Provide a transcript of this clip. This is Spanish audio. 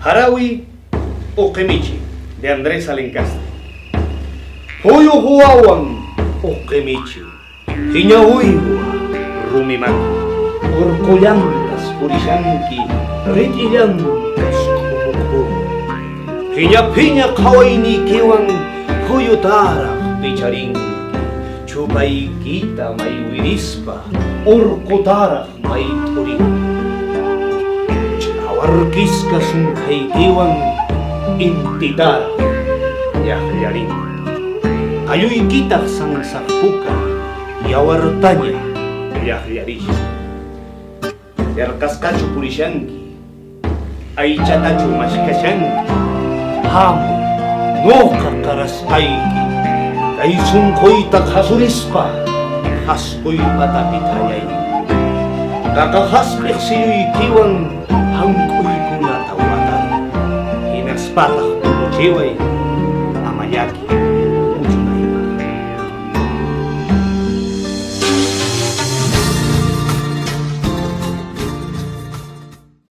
Harawi Uqi michi, de Andrés Alencastre. Huyo huawan Uqi michi, hiñahuiwa rumimaki, urkullantas purishanki, ritillantas kumuku. Hiña qawaynikiwan huyutaraq picharinki, chupaykita maywirispa, urqutaraq maythurinki. Chawarkisqa sunqaykiwan intitaraq llaqllarinki. Ayuykitaq sansaqpuqa yawartaña llaqllarisqa. Yarqasqachu purishanki, aychatachu mashkashanki, hamu nuqa qarasqayki, kay sunquyta qhasurispa haspuypata pithallayki. Qaqa haspiq siyuykiwan hank'uykunata watan, hinaspataq punuchiway amayaki.